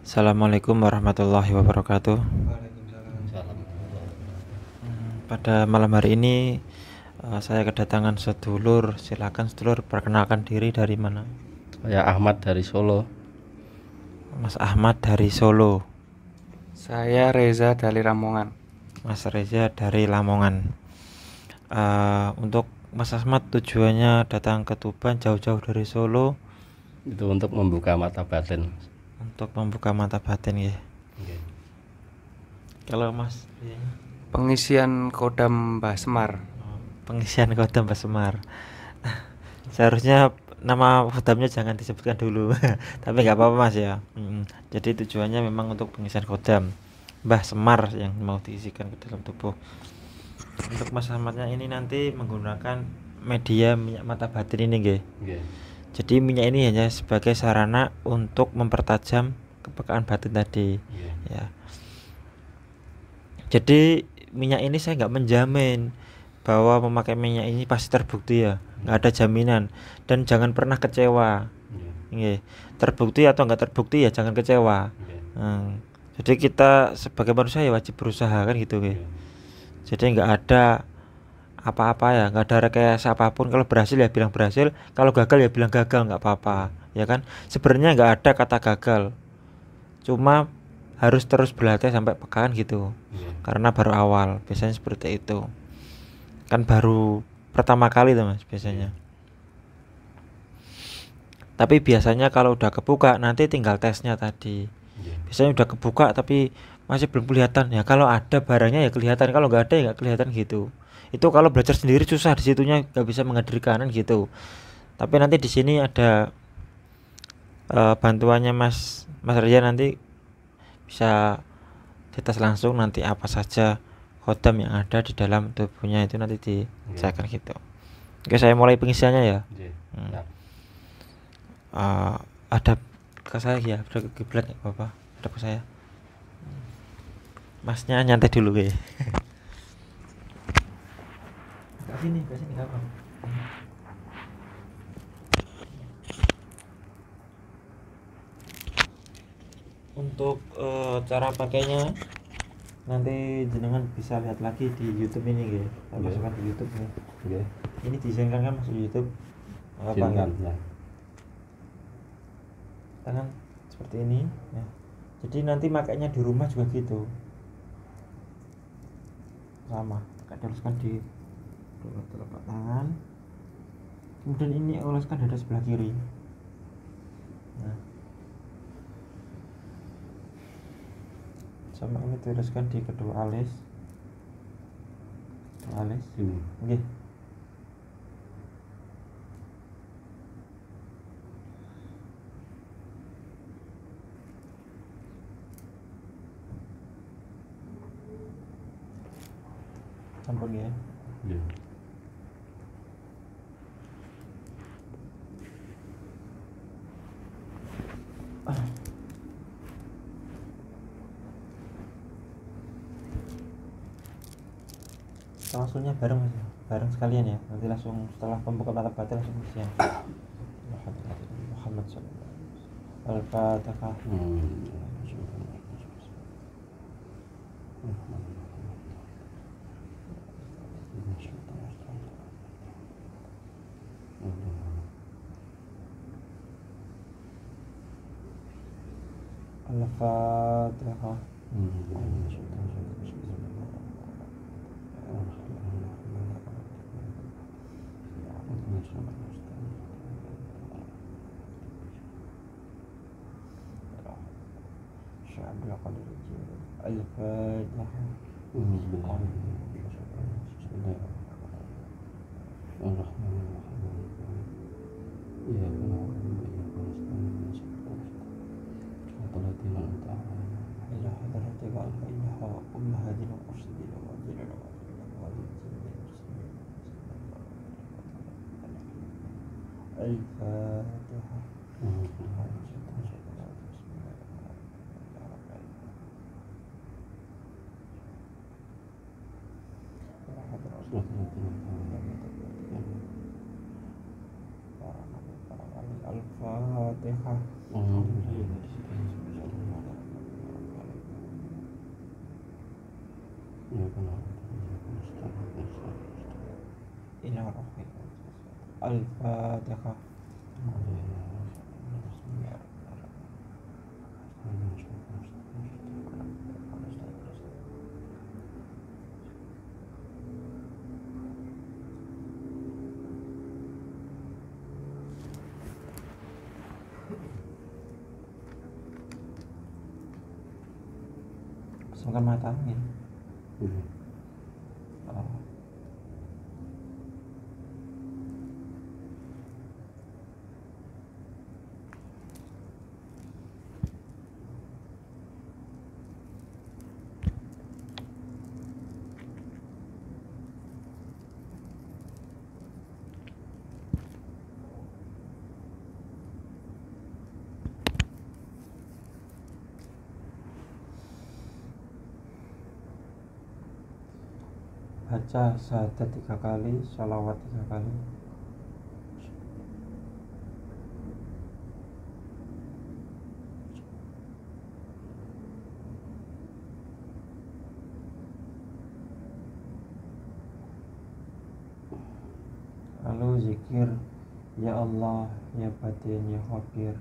Assalamualaikum warahmatullahi wabarakatuh. Waalaikumsalam. Pada malam hari ini saya kedatangan sedulur. Silakan sedulur perkenalkan diri, dari mana? Saya Ahmad dari Solo. Mas Ahmad dari Solo. Saya Reza dari Lamongan. Mas Reza dari Lamongan. Untuk Mas Ahmad tujuannya datang ke Tuban jauh-jauh dari Solo Itu untuk membuka mata batin. untuk membuka mata batin ya. Oke. Kalau Mas Pengisian Kodam Mbah Semar. pengisian kodam Mbak Semar. Seharusnya nama kodamnya jangan disebutkan dulu. Tapi nggak apa-apa Mas ya. Jadi tujuannya memang untuk pengisian kodam Mbah Semar yang mau diisikan ke dalam tubuh. Untuk Mas Ahmadnya ini nanti menggunakan media minyak mata batin ini nggih. Oke. Jadi minyak ini hanya sebagai sarana untuk mempertajam kepekaan batin tadi Oke. ya. Jadi minyak ini saya nggak menjamin bahwa memakai minyak ini pasti terbukti ya, nggak ada jaminan. Dan jangan pernah kecewa. Oke. Nggih. Terbukti atau nggak terbukti ya jangan kecewa. Oke. Jadi kita sebagai manusia ya wajib berusaha kan gitu nggih. Oke. Jadi nggak ada apa-apa ya, nggak ada rekayasa apapun. Kalau berhasil ya bilang berhasil, kalau gagal ya bilang gagal, nggak apa-apa ya kan. Sebenarnya nggak ada kata gagal, cuma harus terus berlatih sampai pekaan gitu. Oke. Karena baru awal biasanya seperti itu, kan baru pertama kali tuh Mas biasanya. Tapi biasanya kalau udah kebuka nanti tinggal tesnya tadi. Oke. Biasanya udah kebuka tapi masih belum kelihatan ya. Kalau ada barangnya ya kelihatan, kalau nggak ada ya nggak kelihatan gitu. Itu kalau belajar sendiri susah, di situnya nggak bisa menghadirkan gitu. Tapi nanti di sini ada bantuannya Mas Ria, nanti bisa dites langsung nanti apa saja kodam yang ada di dalam tubuhnya, itu nanti dicekkan gitu. Oke, saya mulai pengisiannya ya. Oke. Hmm. Nah, Ada ke saya ya, udah ke kiblat nggak apa-apa, ada ke saya. Masnya nyantai dulu ya. Ke sini nggak apa. Untuk cara pakainya nanti jenengan bisa lihat lagi di YouTube ini ya. Saya Oke. masukkan di YouTube nih. oke. Ini diizinkan kan masuk YouTube? Apa Izinkan, enggak? ya. Tangan seperti ini ya. Jadi nanti makainya di rumah juga gitu, sama, teruskan di telapak tangan, kemudian ini oleskan dada sebelah kiri. Nah, sama ini teruskan di kedua alis. Ini. Oke. Sampun ya. Oke. Langsungnya bareng Mas, bareng sekalian ya. Nanti langsung setelah pembuka mata batin langsung ujian. Muhammad sallallahu alaihi wasallam. Al-Fatihah. Al-Fatihah. Al-Fatihah. إلى حضرتك الفإنها أمهاتنا المرسلين وأجلنا الفاتحة. Al-Fatihah. Al-Fatihah. Pasangkan matanya. Oh. Baca syahadat 3 kali, sholawat 3 kali. Lalu zikir, ya Allah, ya Batin, ya Khabir.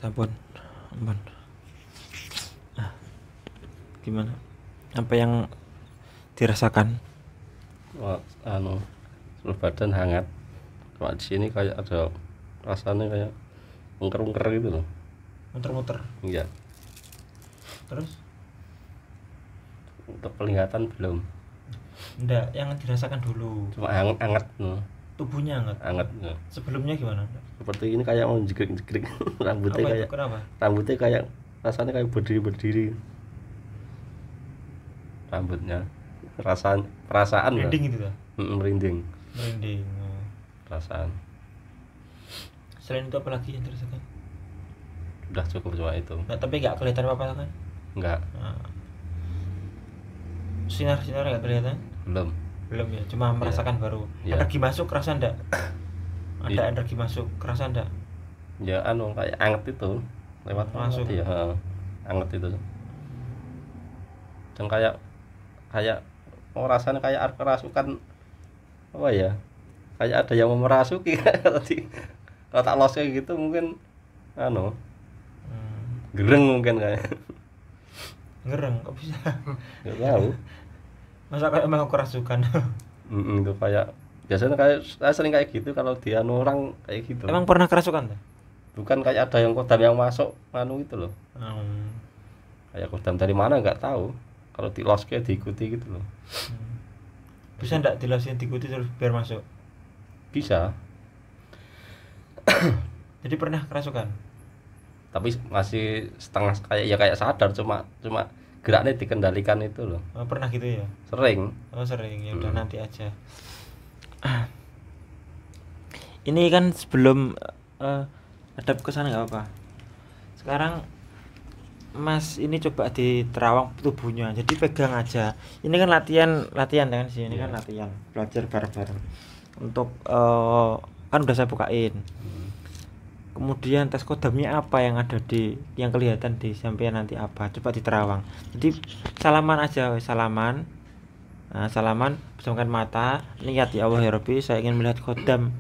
Sampun. Ampun. Gimana? Apa yang dirasakan? Wah, seluruh badan hangat. Cuma di sini kayak ada rasanya kayak ungker-ungker gitu loh. Muter-muter. Iya, Terus? untuk penglihatan belum. Enggak, yang dirasakan dulu. Cuma hangat no. Tubuhnya hangat. Hangat no. Sebelumnya gimana? Seperti ini kayak mau jegrik-jegrik. Rambutnya Apa itu? kayak Kenapa? rambutnya kayak rasanya kayak berdiri-berdiri. Rambutnya perasaan lah. Merinding gitu lah. Merinding Merinding. Oh. perasaan. Selain itu apa lagi yang dirasakan? Udah cukup cuma itu. Nah, tapi nggak kelihatan apa-apa kan? Enggak, Nah, sinar-sinar nggak kelihatan? belum. Belum ya, cuma merasakan baru. Iya. Energi masuk kerasa enggak? Ada Iya. energi masuk kerasa enggak? Ya kayak anget itu lewat Masuk. ya, anget itu. Dan kayak rasanya kayak ada kerasukan apa ya? Kayak ada yang mau merasuki tadi. Kalau tak los kayak gitu mungkin gereng mungkin kayak. Ngereng, kok bisa? Enggak tahu. Masa kayak mau kerasukan? Itu kayak biasanya kayak saya sering kayak gitu kalau dia orang kayak gitu. Emang pernah kerasukan tuh? Bukan kayak ada yang kodam yang masuk itu loh. Kayak kodam dari mana nggak tahu. Kalau di los kayak diikuti gitu loh. Bisa enggak dilasin diikuti terus biar masuk? Bisa, Jadi pernah kerasukan? tapi masih setengah kayak sadar, cuma geraknya dikendalikan itu loh. Oh, pernah gitu ya? Sering. Oh, sering. Ya udah nanti aja. Ini kan sebelum ada kesana nggak apa. Sekarang Mas ini coba di terawang tubuhnya. Jadi pegang aja. Ini kan latihan kan sih. Ini kan latihan, belajar bareng-bareng. Untuk kan udah saya bukain. Kemudian tes kodamnya apa yang ada yang kelihatan di sampai nanti apa. Coba di terawang. Jadi salaman aja, salaman. Nah, salaman pejamkan mata, niat ya Allah ya Rabbi, saya ingin melihat kodam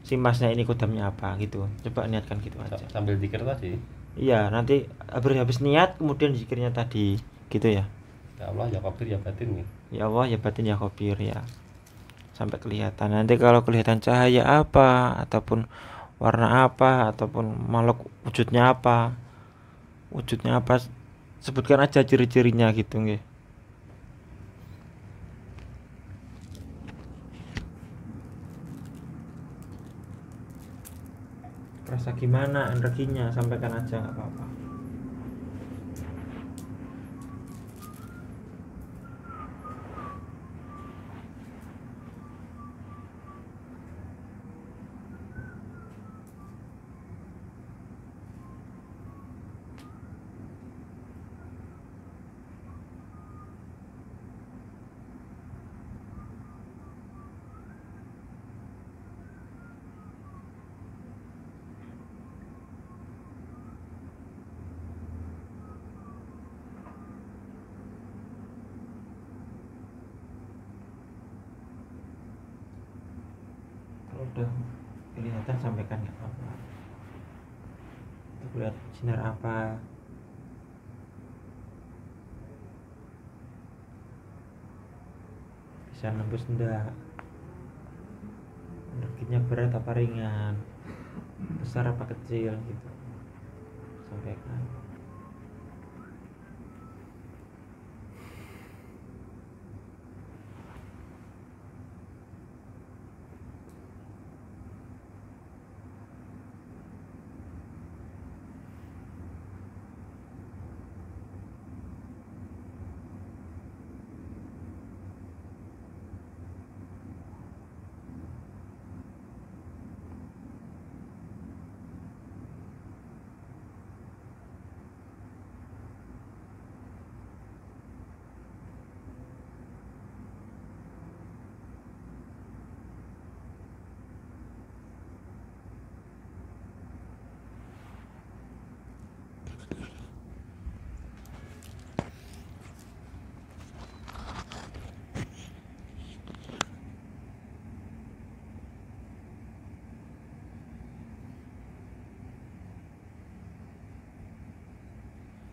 si masnya ini kodamnya apa gitu. Coba niatkan gitu aja. Sambil zikir tadi. Iya, nanti habis niat kemudian zikirnya tadi gitu ya. Ya Allah ya kabir ya batin nih. Ya Allah ya batin ya khabir ya. Sampai kelihatan. Nanti kalau kelihatan cahaya apa ataupun warna apa ataupun makhluk wujudnya apa, sebutkan aja ciri-cirinya gitu nggih. Rasa gimana energinya, sampaikan aja nggak apa-apa. Kalau udah kelihatan sampaikan nggak apa-apa. Kita lihat sinar apa. Bisa nembus enggak? Energinya berat apa ringan? Besar apa kecil gitu. Sampaikan.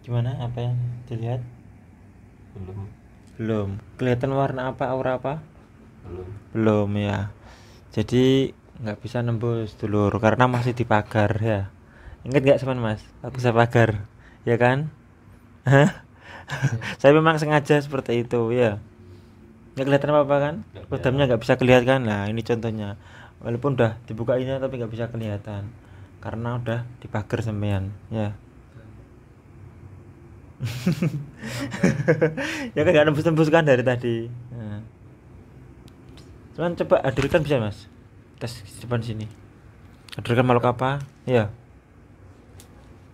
Gimana, apa yang dilihat? belum Belum kelihatan warna apa, aura apa? belum Belum ya. Jadi nggak bisa nembus dulur karena masih di pagar ya. Ingat nggak Semen Mas? Aku saya pagar, ya kan? Hah? Iya. Saya memang sengaja seperti itu ya. Nggak kelihatan apa-apa kan? nggak Kodamnya kelihatan. nggak bisa kelihatan. Nah ini contohnya. Walaupun udah dibukainnya tapi nggak bisa kelihatan karena udah di pagar sampean ya. Ya kan nggak nembus-nembus kan dari tadi. Nah, cuman coba hadirkan bisa Mas? Tes di depan sini. Hadirkan makhluk apa? Ya.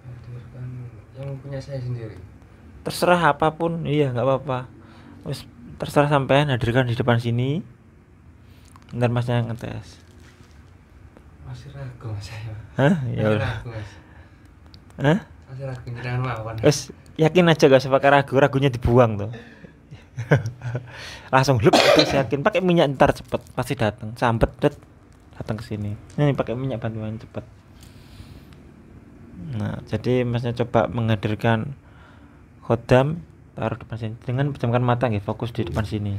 Hadirkan yang punya saya sendiri. Terserah apapun, iya nggak apa-apa. Wes terserah sampean hadirkan di depan sini. Ntar Masnya yang ngetes. Masih ragu mas saya. Hah? Ya Masih udah. ragu mas. Hah? Masih ragu jangan mawon. Wes yakin aja gak usah pakai ragu, ragunya dibuang tuh. Langsung lep terus yakin pakai minyak ntar cepet pasti datang. Sambet datang ke sini. Ini pakai minyak bantuan cepet. Nah, jadi Masnya coba menghadirkan khodam taruh depan sini dengan pejamkan mata nggih, fokus di depan sini.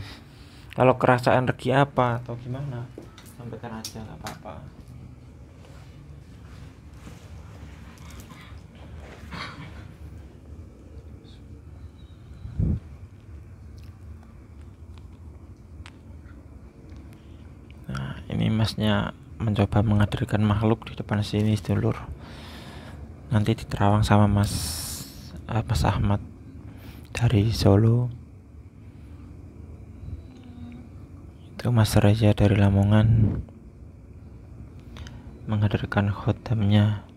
Kalau kerasa energi apa atau gimana sampaikan aja nggak apa-apa. Nah ini Masnya mencoba menghadirkan makhluk di depan sini sedulur. Nanti diterawang sama Mas Ahmad dari Solo, itu Mas Reza dari Lamongan menghadirkan khodamnya.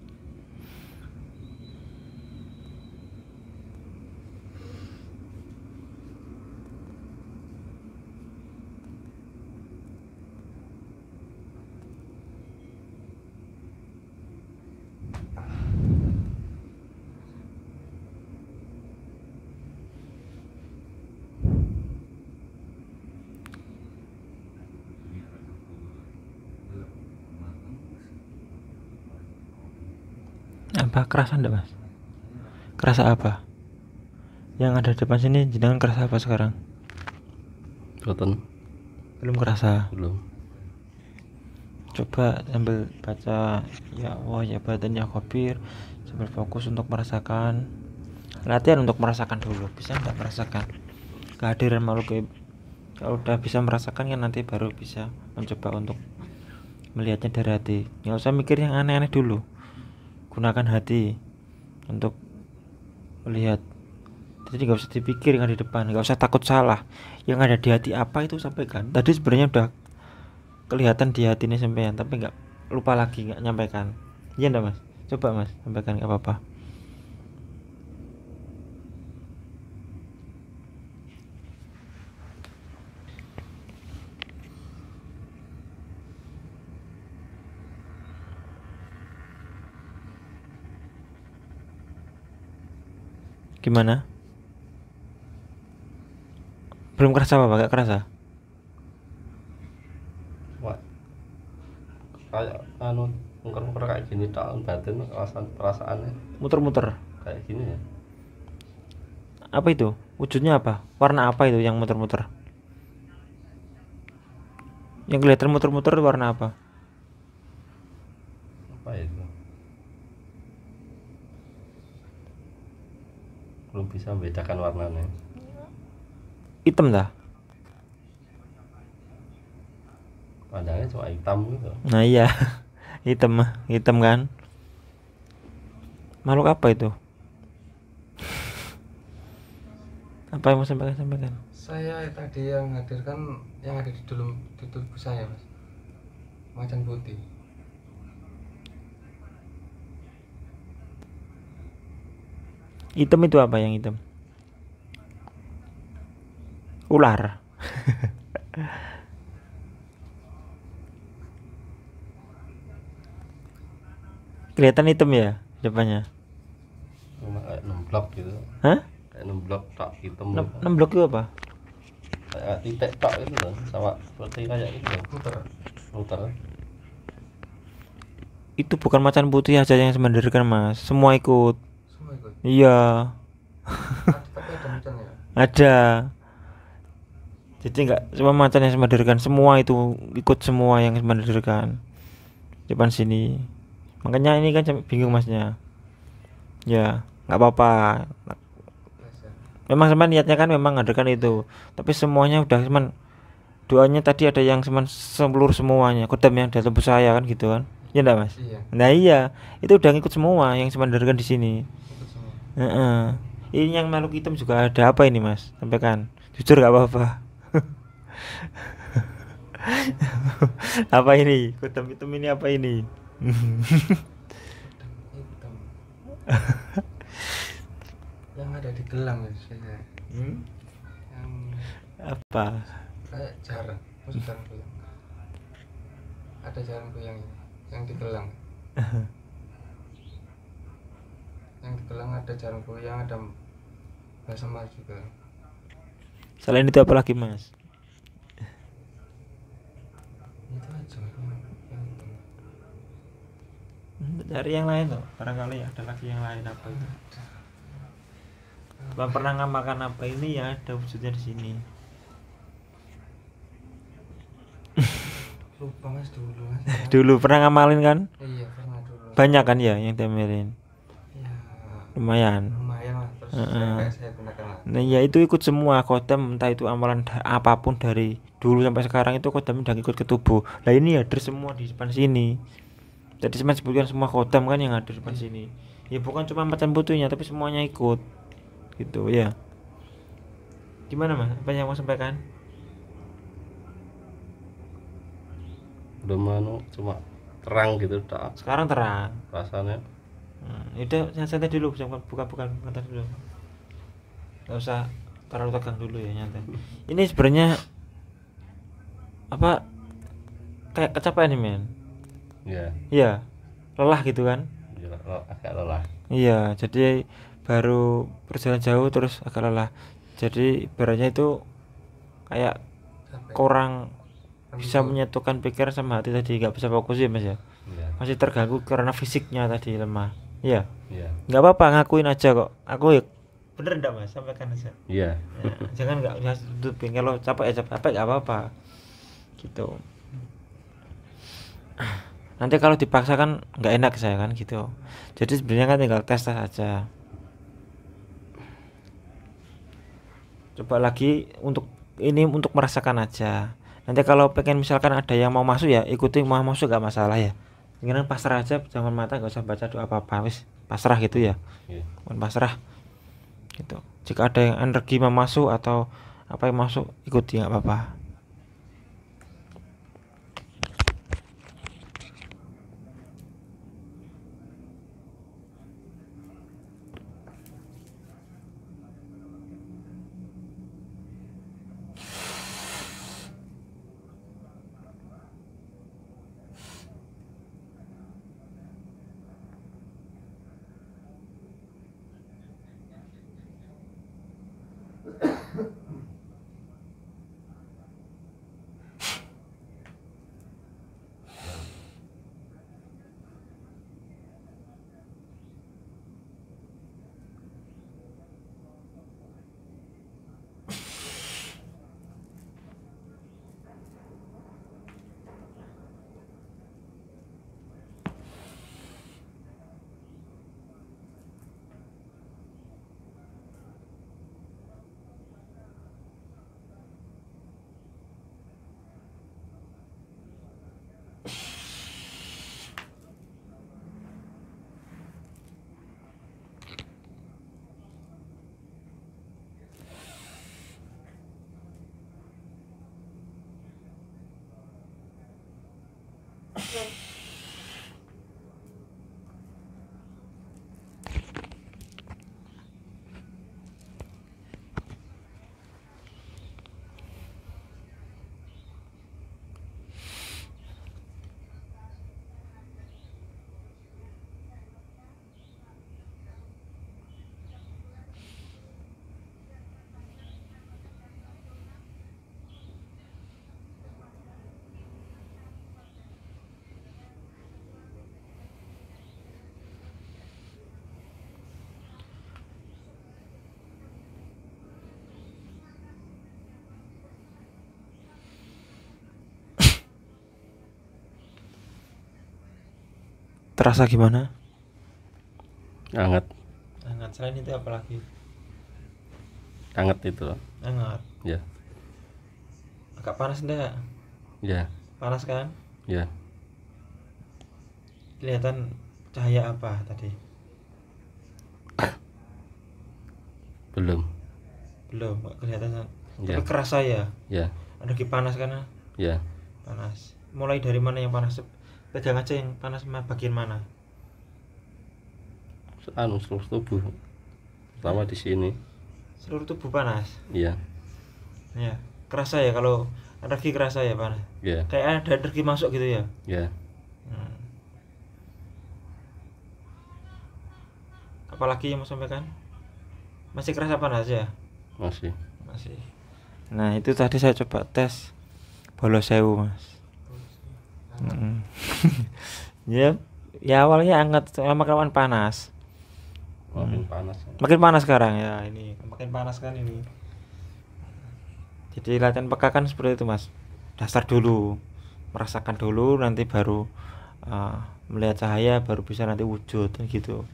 Apa kerasa enggak Mas? Kerasa apa? Yang ada di depan sini jenengan kerasa apa sekarang? Boten, Belum kerasa. belum. Coba sambil baca ya Allah ya batin ya khabir, sambil fokus untuk merasakan. Latihan untuk merasakan dulu. Bisa enggak merasakan kehadiran makhluk gaib? Kalau udah bisa merasakan kan nanti baru bisa mencoba untuk melihatnya dari hati. Nggak usah mikir yang aneh-aneh dulu. Gunakan hati untuk melihat. Jadi nggak usah dipikir yang ada di depan, nggak usah takut salah. Yang ada di hati apa itu sampaikan. Tadi sebenarnya udah kelihatan di hati ini sampean, tapi nggak lupa lagi nggak nyampaikan. Iya enggak Mas? Coba Mas sampaikan nggak apa-apa. Gimana? Belum kerasa apa? Nggak kerasa? Wah, kayak anu ungker-ungker kayak gini tahun batin perasaannya Muter-muter. kayak gini ya. Apa itu? Wujudnya apa? Warna apa itu yang muter-muter? Yang kelihatan muter-muter warna apa? Apa itu? Belum bisa membedakan warnanya. Hitam dah. Pandangnya cuma hitam gitu. Nah iya, hitam kan. Makhluk apa itu? Apa yang mau sampaikan? Saya tadi yang hadirkan yang ada di tubuh saya mas. Macan putih. Hitam itu apa yang hitam? Ular. Kelihatan hitam ya depannya. Cuma kayak nemblok gitu. Hah? Kayak nemblok tak hitam. 6 blok itu apa? Kayak titik tok itu loh, sama seperti kayak itu loh. Muter. Muter. Itu bukan macan putih aja yang sebenarnya Mas. Semua ikut. Semua ikut. Iya. Tapi ada macan ya. Ada. Jadi nggak cuma macan yang semandirkan, semua itu ikut, semua yang semandirkan depan sini. Makanya ini kan bingung masnya. Ya nggak apa-apa. Biasa. Memang cuman niatnya kan memang ngadakan itu, tapi semuanya udah cuman doanya tadi ada yang cuman seluruh semuanya kodam yang datang saya kan gitu kan. Ya enggak mas? Iya, Nah iya, itu udah ngikut semua yang semandirkan di sini. ikut semua. Heeh. Ini yang makhluk hitam juga ada apa ini mas? Sampaikan. Jujur nggak apa-apa. Apa ini? Kodam hitam ini apa ini? Pedang hitam yang ada di gelang ya saya. Hmm? Yang Apa? kayak jarang, maksud jarang goyang. Ada jarang goyang ini, yang di gelang. Yang di gelang ada jarang goyang, ada basama juga. Selain itu apa lagi mas? Itu aja yang itu. Cari yang lain loh. Barangkali ada lagi yang lain apa itu? Bang pernah ngamalkan apa ini ya, ada wujudnya di sini. Lupa mas dulu mas. Dulu pernah ngamalin kan? Iya pernah dulu. Banyak kan ya yang diomelin. Ya Lumayan. lumayan lah, terus Heeh. saya gunakan lah. Nah ya itu ikut semua kodam, entah itu amalan apapun dari dulu sampai sekarang itu kodam udah ikut ke tubuh. Nah ini hadir semua di depan sini. Jadi cuma sebutkan semua kodam kan yang hadir di depan sini. Ya bukan cuma macan putihnya tapi semuanya ikut. Gitu ya. Gimana mas? Apa yang mau sampaikan? belum cuma terang gitu tak Sekarang terang. rasanya. Udah santai dulu, bukan bentar dulu. Gak usah terlalu tegang dulu ya, nyantai. Ini sebenarnya apa, kayak kecapean nih men. Ya, Iya, lelah gitu kan. agak lelah. Iya, jadi baru perjalanan jauh terus agak lelah. Jadi ibaratnya itu kayak Sampai kurang bisa Rambu. menyatukan pikiran sama hati tadi, nggak bisa fokus ya mas ya. Ya, Masih terganggu karena fisiknya tadi lemah. Iya, ya, nggak apa-apa, ngakuin aja kok. Aku ya bener ndak mas, sampaikan aja. ya. Ya, jangan nggak usah tutupin, kalau capek ya capek nggak apa-apa gitu. Nanti kalau dipaksa kan nggak enak saya kan gitu. Jadi sebenarnya kan tinggal tes aja. Coba lagi untuk ini, untuk merasakan aja. Nanti kalau pengen misalkan ada yang mau masuk ya ikuti, mau masuk gak masalah ya. Jangan pasrah aja, jangan mata, gak usah baca doa apa-apa, wis pasrah gitu ya. Ya. Pasrah gitu. Jika ada yang energi mau masuk atau apa yang masuk, ikuti nggak apa-apa. terasa gimana? Hangat, Hangat. Selain itu apa lagi? hangat itu loh. Hangat. Ya, Agak panas enggak? ya, Panas kan? ya. Kelihatan cahaya apa tadi? Belum. Belum, nggak kelihatan. Ya, Tapi kerasa ya. ya, Ada lagi panas kan? ya. Panas. Mulai dari mana yang panas? Pegang aja yang panas bagian mana? Seluruh tubuh. Pertama di sini. Seluruh tubuh panas. Iya, Ya. Kerasa ya kalau energi kerasa ya panas. ya, Kayak ada energi masuk gitu ya. ya. Hmm. Apalagi yang mau sampaikan? Masih kerasa panas ya? Masih. Masih. Nah, itu tadi saya coba tes bolos sewu, Mas. Mm. Ya, ya awalnya hangat, lama-kelamaan panas. Makin panas. Makin panas sekarang ya, ini makin panas kan ini. Jadi latihan peka kan seperti itu, Mas. Dasar dulu, merasakan dulu, nanti baru melihat cahaya, baru bisa nanti wujud gitu.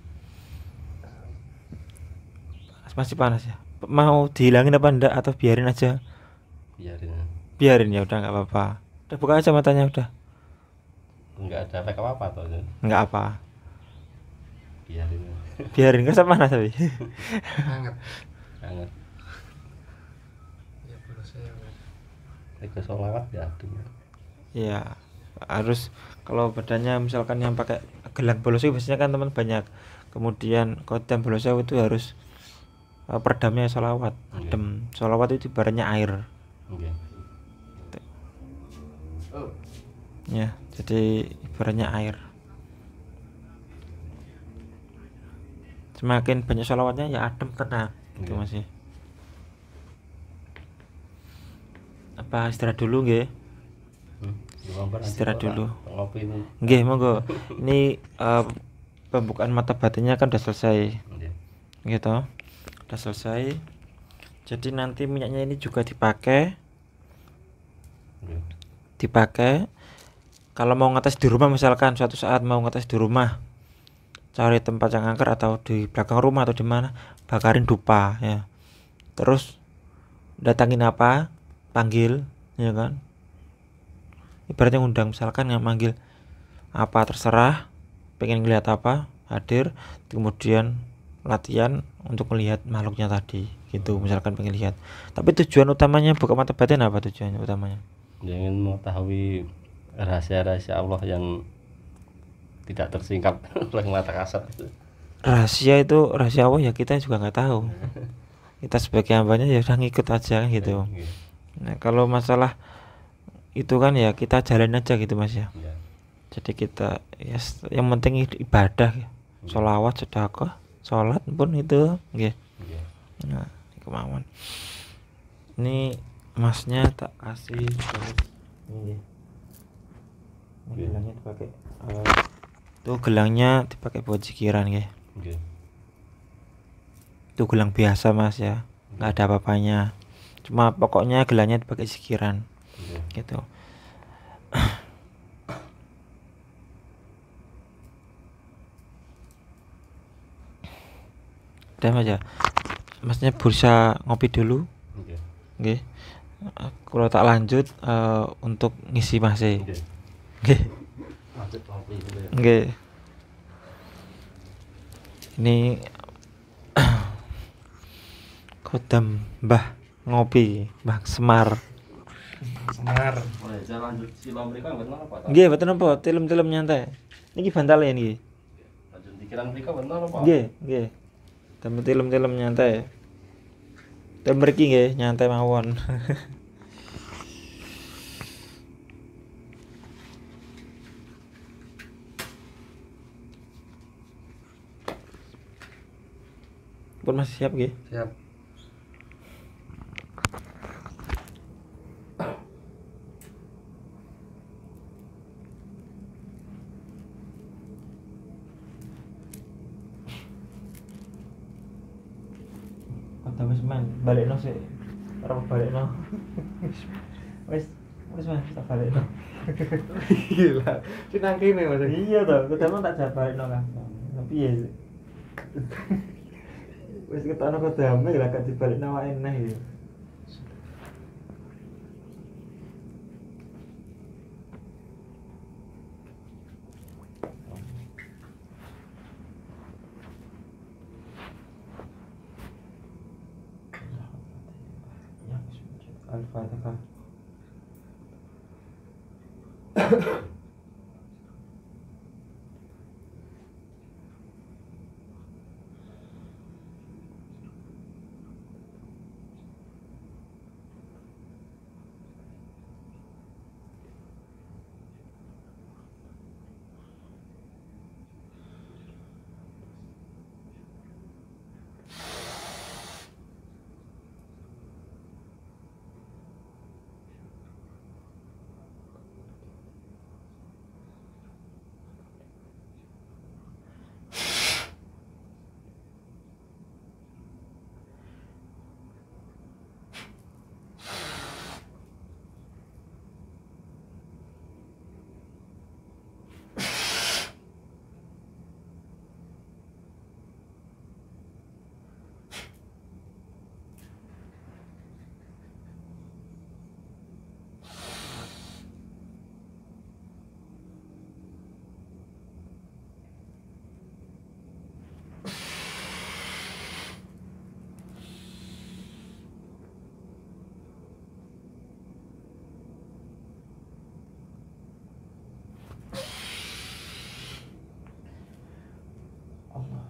Masih panas ya. Mau dihilangin apa enggak atau biarin aja? Biarin. Biarin ya udah nggak apa-apa. Udah buka aja matanya udah. Enggak ada efek apa-apa toh. Nggak apa. Biarin. Biarin nggak usah panas tapi. Hangat. Hangat. Ya bolos saya Mas. Ego sholawat ya aduh. Iya, harus kalau badannya misalkan yang pakai gelang bolosnya biasanya kan teman banyak. Kemudian kodam bolosnya itu harus peredamnya sholawat. Oke. Adem. Sholawat itu ibaratnya air. Oke. Ya, jadi ibaratnya air. Semakin banyak sholawatnya ya adem tenang gitu Oke. masih. Apa istirahat dulu nggih? Istirahat dulu. Ngopi ini. Nggih, monggo. Ini pembukaan mata batinnya kan udah selesai. Iya. Gitu. Udah selesai. Jadi nanti minyaknya ini juga dipakai. Oke. Dipakai kalau mau ngetes di rumah, misalkan suatu saat mau ngetes di rumah, cari tempat yang angker atau di belakang rumah atau di mana, bakarin dupa ya. Terus datangin apa? Panggil, ya kan? Ibaratnya ngundang, misalkan yang manggil apa terserah, pengen ngelihat apa, hadir, kemudian latihan untuk melihat makhluknya tadi gitu, misalkan pengen lihat. Tapi tujuan utamanya buka mata batin apa tujuannya utamanya? Dia ingin mengetahui rahasia-rahasia Allah yang tidak tersingkap oleh mata kasat itu. Rahasia itu rahasia Allah ya, kita juga nggak tahu. Kita sebagai hambanya ya udah ngikut aja gitu. Iya. Nah, kalau masalah itu kan ya kita jalan aja gitu Mas ya. Iya. Jadi kita ya yang penting ibadah ya. Sholawat, sedekah, sholat pun itu nggih. Iya. Nah, kemauan. Ini Masnya tak kasih terus ini. Ini Oke. gelangnya dipakai tuh gelangnya dipakai buat zikiran ya. Oke. Itu gelang biasa Mas ya. Nggak ada apa-apanya. Cuma pokoknya gelangnya dipakai zikiran Oke. gitu. Udah Mas ya. Masnya berusaha ngopi dulu. Oke. Nggih. Kalau tak lanjut untuk ngisi masih. Oke. Nggih. Lanjut ngopi dulu ya. Nggih. Ini kodam Mbah ngopi, Mbah Semar. Semar. Boleh saya lanjut silam mereka benar apa? Nggih, mboten napa, tilem-tilem nyantai. Niki bantale niki. Lanjut pikiran mereka benar apa? Nggih, nggih. Damel tilem-tilem nyantai. Tem mriki nggih, nyantai mawon. Pun masih siap nggih? Siap. Kota wis men, balekno sik. Ora balekno. Wis Terus mas tak balik no. Gila. Ki nang kene Mas. Iya toh, kedama tak jabalik no kan. Tapi ya sih. Wis ketokno kedama lah gak dibalik nawake neh ya. Ya, Al-Fatihah. Allah.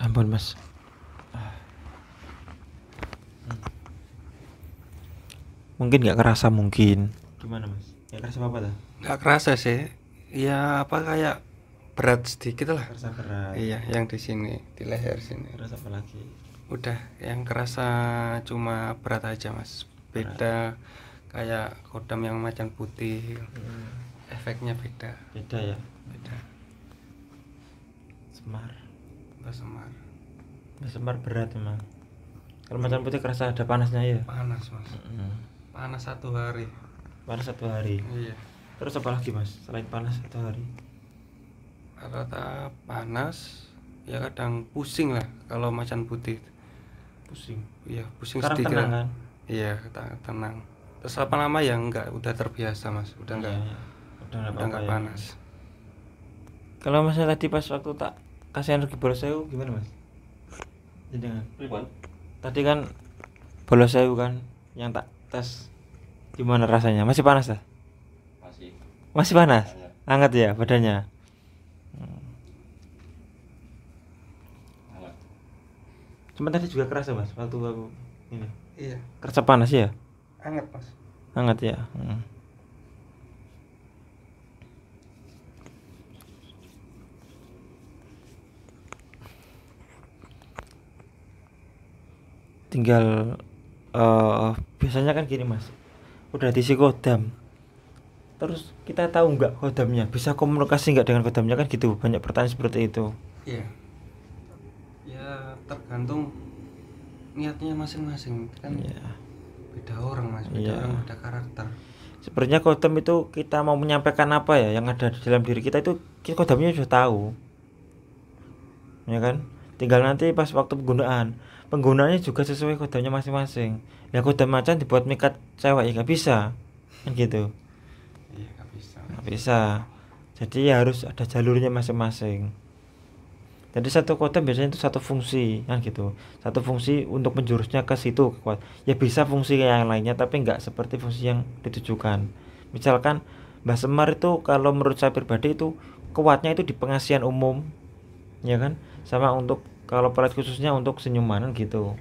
Ampun mas. Mungkin nggak kerasa mungkin. Gimana mas? Nggak kerasa apa dah? Nggak kerasa sih. Ya apa kayak berat sedikit lah. Kerasa berat. Iya, yang di sini, di leher sini. Kerasa apa lagi? Udah, yang kerasa cuma berat aja mas. Beda kayak kodam yang macan putih. Efeknya beda. Beda ya. Beda. Semar. Mbak Semar. Mbak Semar berat emang. Kalau macan putih kerasa ada panasnya ya. Panas mas. Panas 1 hari. Panas 1 hari. Iya. Terus apa lagi mas? Selain panas 1 hari. Rata panas. Ya kadang pusing lah kalau macan putih. Pusing. Iya, pusing Sekarang sedikit. tenang kan? Iya, tenang. Terus lama-lama ya enggak, udah terbiasa mas. Udah enggak, Iya, iya. Udah nggak udah enggak apa-apa ya. panas. Kalau masnya tadi pas waktu tak kasih energi boros saya gimana mas? jenengan. Pripun? Tadi kan bolos saya kan yang tak tes, gimana rasanya? Masih panas dah? Masih Masih panas? hangat. Hangat ya badannya? Hangat. Cuma tadi juga kerasa mas waktu aku ini Iya, kerasa panas ya? hangat mas. Hangat ya. Tinggal biasanya kan gini mas, udah diisi kodam, terus kita tahu nggak kodamnya, bisa komunikasi nggak dengan kodamnya, kan gitu, banyak pertanyaan seperti itu. Iya, ya tergantung niatnya masing-masing kan. Ya, Beda orang mas, beda Iya. orang, beda karakter. sebenarnya kodam itu kita mau menyampaikan apa ya yang ada di dalam diri kita itu, kodamnya sudah tahu, ya kan? Tinggal nanti pas waktu penggunaannya juga sesuai kodamnya masing-masing. Ya kodam macan dibuat mikat cewek ya nggak bisa, kan gitu, Iya, nggak bisa. nggak bisa. Jadi ya harus ada jalurnya masing-masing. Jadi satu kodam biasanya itu satu fungsi, kan gitu. Satu fungsi untuk menjurusnya ke situ kuat. Ya bisa fungsi yang lainnya tapi nggak seperti fungsi yang ditujukan. Misalkan Mbah Semar itu kalau menurut saya pribadi itu kuatnya itu di pengasihan umum, ya kan? Sama untuk kalau pelet khususnya untuk senyuman gitu.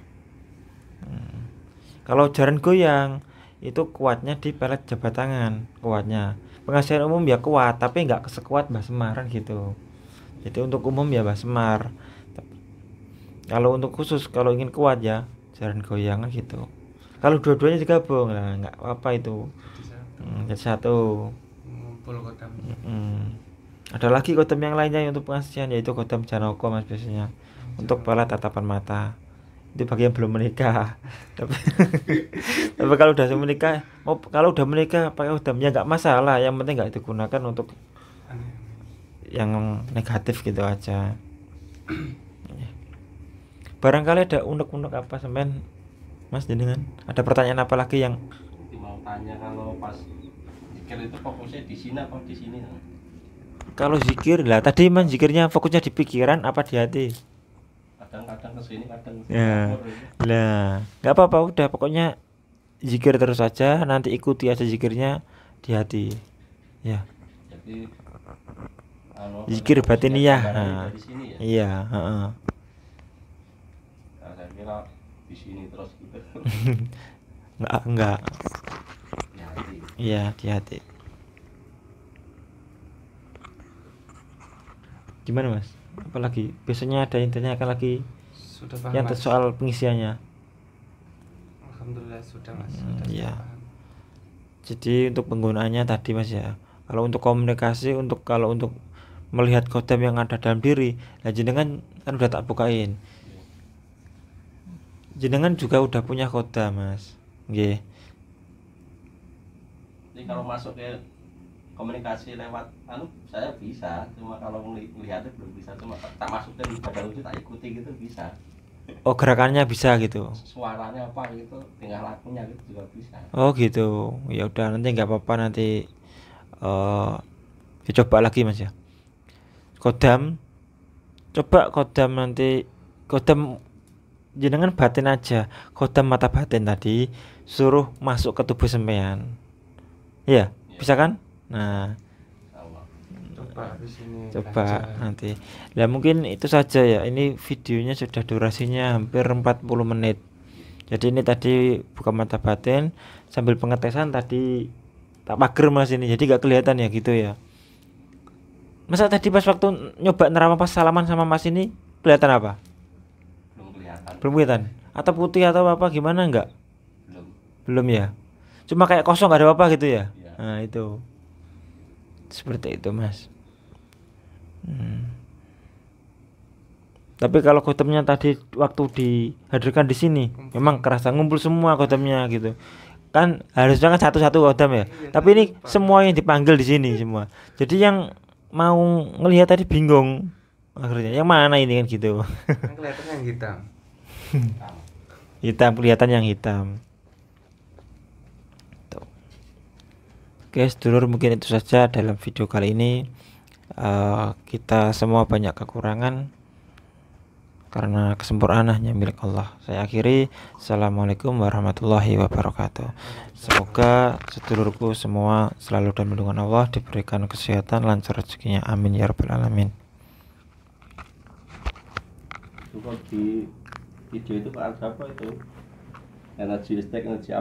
Kalau jaran goyang itu kuatnya di pelet jabat tangan, kuatnya. Pengasihan umum ya kuat tapi nggak sekuat Mbah Semar kan gitu. Jadi untuk umum ya Mbah Semar. Kalau untuk khusus kalau ingin kuat ya jaran goyang kan gitu. Kalau dua-duanya digabung lah nggak apa itu. Jadi satu, Jadi satu. ngumpul kodam. Ada lagi kodam yang lainnya untuk pengasihan, yaitu kodam Janoko mas biasanya. Untuk pelet tatapan mata. Itu bagi yang belum menikah. Tapi tapi kalau udah menikah, kalau udah menikah pakai kodamnya nggak masalah. Yang penting nggak digunakan untuk Aneh. yang negatif gitu aja. Barangkali ada unek-unek apa semen mas jenengan? Ada pertanyaan apa lagi yang Jadi mau tanya kalau pas zikir itu fokusnya di sini apa di sini? kalau zikir lah tadi man zikirnya fokusnya di pikiran apa di hati? Kadang-kadang ke sini, kadang ke Ya. dapur gitu. Lah, nggak apa-apa udah pokoknya zikir terus aja, nanti ikuti aja zikirnya di hati. Ya, Jadi zikir fokusnya batiniyah. gambarannya Nah, dari sini ya. iya, heeh. Nah, saya kira di sini terus gitu. Enggak. Ya, hati. Iya, di hati. Gimana, Mas? Apalagi biasanya ada yang tanyakan lagi Sudah paham yang mas. soal pengisiannya. Alhamdulillah sudah mas. Iya. Sudah paham. Jadi untuk penggunaannya tadi Mas ya. Kalau untuk komunikasi, kalau untuk melihat kodam yang ada dalam diri, nah jenengan kan udah tak bukain. Jenengan juga udah punya kodam Mas. Nggih. Jadi kalau masuk ke komunikasi lewat saya bisa, cuma kalau melihatnya belum bisa, cuma tak masuk dari ibadah itu tak ikuti gitu bisa. Oh, gerakannya bisa gitu. Suaranya apa gitu, tinggal lakunya gitu juga bisa. Oh gitu. Ya udah nanti nggak apa-apa nanti coba lagi Mas ya. Kodam, coba kodam nanti kodam jenengan batin aja. Kodam mata batin tadi suruh masuk ke tubuh sampean. Iya, bisa kan? Nah, Allah. Coba di sini. coba belajar. nanti. Nah, mungkin itu saja ya. Ini videonya sudah durasinya hampir 40 menit. Jadi ini tadi buka mata batin sambil pengetesan tadi tak pager Mas ini. Jadi gak kelihatan ya gitu ya. Masa tadi pas waktu nyoba nerama pas salaman sama Mas ini kelihatan apa? Belum kelihatan. Belum kelihatan. Atau putih atau apa gimana enggak? Belum. Belum ya. Cuma kayak kosong gak ada apa gitu ya. Iya. Nah, itu. Seperti itu, Mas. Tapi kalau kodamnya tadi waktu dihadirkan di sini memang kerasa ngumpul semua kodamnya gitu. Kan harusnya kan satu-satu kodam ya. Tapi ini semua yang dipanggil di sini semua. Jadi yang mau ngelihat tadi bingung akhirnya yang mana ini kan gitu. Kan kelihatan yang hitam. Hitam, kelihatan yang hitam. Tuh. Oke, sedulur mungkin itu saja dalam video kali ini. Kita semua banyak kekurangan. karena kesempurnaan hanya milik Allah. Saya akhiri, assalamualaikum warahmatullahi wabarakatuh. Semoga sedulurku semua selalu dalam lindungan Allah, diberikan kesehatan, lancar rezekinya, amin ya rabbal alamin. Itu kok di video itu Pak ada apa itu? Energi listrik, energi apa?